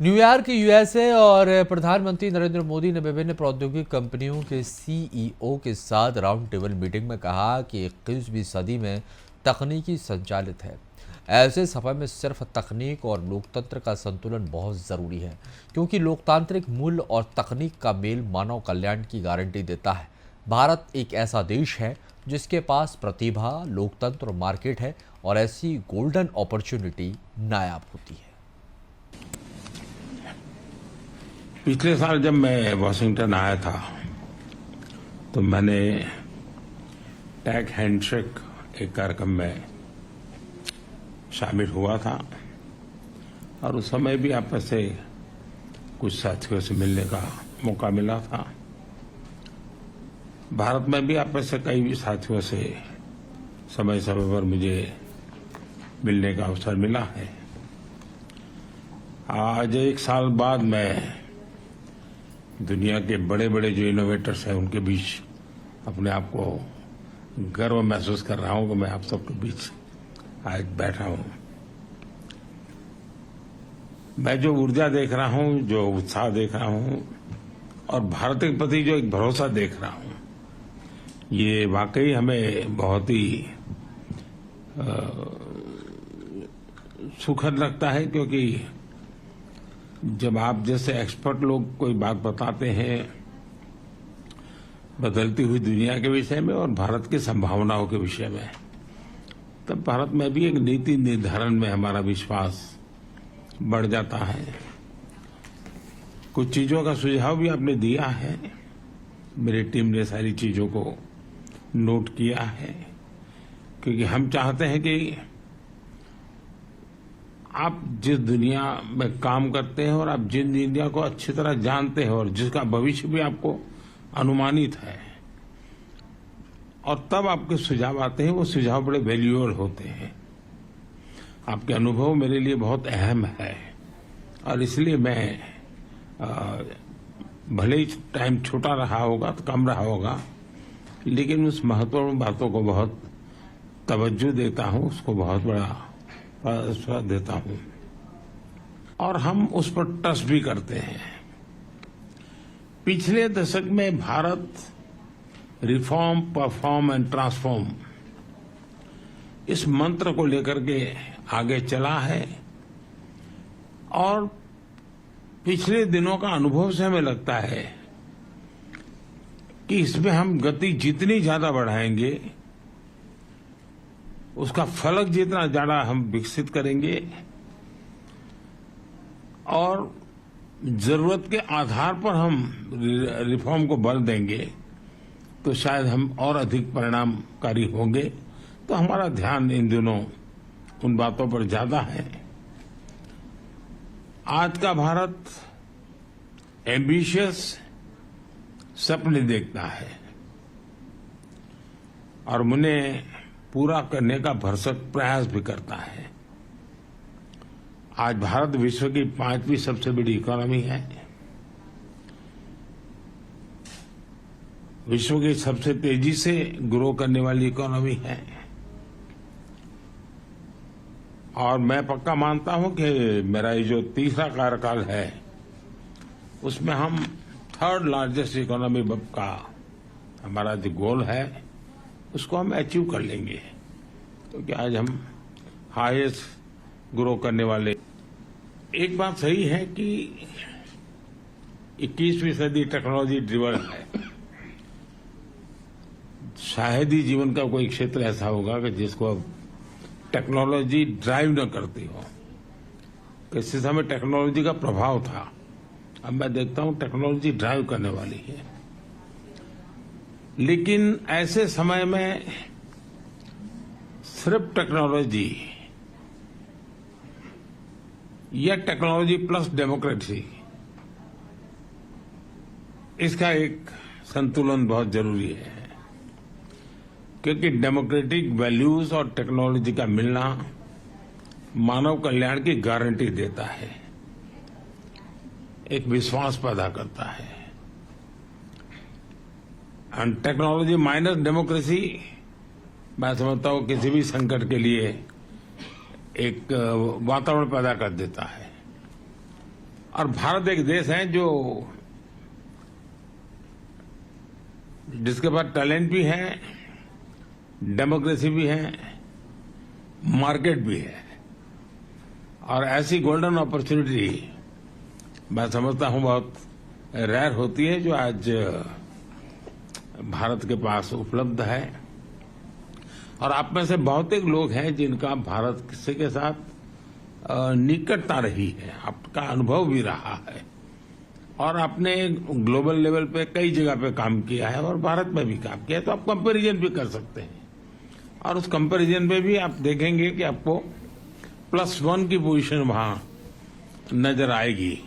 New York USA और प्रधानमंत्री नरेंद्र मोदी ने विभिन्न प्रौद्योगिकी कंपनियों के सीईओ के साथ राउंड टेबल मीटिंग में कहा कि 21वीं सदी में तकनीकी संचालित है। ऐसे समय में सिर्फ तकनीक और लोकतंत्र का संतुलन बहुत ज़रूरी है, क्योंकि लोकतांत्रिक मूल्य और तकनीक का मेल मानव कल्याण की गारंटी देता है। भारत एक ऐसा देश है जिसके पास प्रतिभा, लोकतंत्र और मार्केट है, और ऐसी गोल्डन अपॉर्चुनिटी नायाब होती है। पिछले साल जब मैं वॉशिंगटन आया था तो मैंने टेक हैंडशेक एक कार्यक्रम में शामिल हुआ था और उस समय भी आप से कुछ साथियों से मिलने का मौका मिला था। भारत में भी आप से कई साथियों से समय समय पर मुझे मिलने का अवसर मिला है। आज एक साल बाद मैं दुनिया के बड़े बड़े जो इनोवेटर्स हैं उनके बीच अपने आप को गर्व महसूस कर रहा हूं कि मैं आप सबके बीच आज बैठा हूं। मैं जो ऊर्जा देख रहा हूं, जो उत्साह देख रहा हूं और भारत के प्रति जो एक भरोसा देख रहा हूं, ये वाकई हमें बहुत ही सुखद लगता है, क्योंकि जब आप जैसे एक्सपर्ट लोग कोई बात बताते हैं बदलती हुई दुनिया के विषय में और भारत की संभावनाओं के विषय में, तब भारत में भी एक नीति निर्धारण में हमारा विश्वास बढ़ जाता है। कुछ चीजों का सुझाव भी आपने दिया है, मेरी टीम ने सारी चीजों को नोट किया है, क्योंकि हम चाहते हैं कि आप जिस दुनिया में काम करते हैं और आप जिन दुनिया को अच्छी तरह जानते हैं और जिसका भविष्य भी आपको अनुमानित है, और तब आपके सुझाव आते हैं, वो सुझाव बड़े वैल्यूएबल होते हैं। आपके अनुभव मेरे लिए बहुत अहम है और इसलिए मैं भले ही टाइम छोटा रहा होगा तो कम रहा होगा, लेकिन उस महत्वपूर्ण बातों को बहुत तवज्जो देता हूं, उसको बहुत बड़ा स्वाद देता हूं और हम उस पर ट्रस्ट भी करते हैं। पिछले दशक में Bharat reform, perform and transform इस मंत्र को लेकर के आगे चला है और पिछले दिनों का अनुभव से हमें लगता है कि इसमें हम गति जितनी ज्यादा बढ़ाएंगे, उसका फलक जितना ज्यादा हम विकसित करेंगे और जरूरत के आधार पर हम रिफॉर्म को बल देंगे, तो शायद हम और अधिक परिणामकारी होंगे। तो हमारा ध्यान इन दिनों उन बातों पर ज्यादा है। आज का भारत एम्बिशियस सपने देखता है और उन्हें पूरा करने का भरसक प्रयास भी करता है। आज भारत विश्व की 5वीं सबसे बड़ी इकोनॉमी है, विश्व की सबसे तेजी से ग्रो करने वाली इकोनॉमी है और मैं पक्का मानता हूं कि मेरा ये जो तीसरा कार्यकाल है उसमें हम 3rd लार्जेस्ट इकोनॉमी का हमारा जो गोल है उसको हम अचीव कर लेंगे, क्योंकि आज हम हाईएस्ट ग्रो करने वाले। एक बात सही है कि 21वीं सदी टेक्नोलॉजी ड्रिवन है। शायद ही जीवन का कोई क्षेत्र ऐसा होगा कि जिसको अब टेक्नोलॉजी ड्राइव न करती हो। किसी समय टेक्नोलॉजी का प्रभाव था, अब मैं देखता हूं टेक्नोलॉजी ड्राइव करने वाली है। लेकिन ऐसे समय में सिर्फ टेक्नोलॉजी या टेक्नोलॉजी प्लस डेमोक्रेसी, इसका एक संतुलन बहुत जरूरी है, क्योंकि डेमोक्रेटिक वैल्यूज और टेक्नोलॉजी का मिलना मानव कल्याण की गारंटी देता है, एक विश्वास पैदा करता है। एंड टेक्नोलॉजी माइनस डेमोक्रेसी, मैं समझता हूं किसी भी संकट के लिए एक वातावरण पैदा कर देता है। और भारत एक देश है जो जिसके पास टैलेंट भी है, डेमोक्रेसी भी है, मार्केट भी है। और ऐसी गोल्डन अपॉर्चुनिटी मैं समझता हूं बहुत रेयर होती है जो आज भारत के पास उपलब्ध है। और आप में से बहुत एक लोग हैं जिनका भारत से के साथ निकटता रही है, आपका अनुभव भी रहा है और आपने ग्लोबल लेवल पे कई जगह पे काम किया है और भारत में भी काम किया है, तो आप कंपैरिजन भी कर सकते हैं। और उस कंपैरिजन में भी आप देखेंगे कि आपको +1 की पोजीशन वहां नजर आएगी।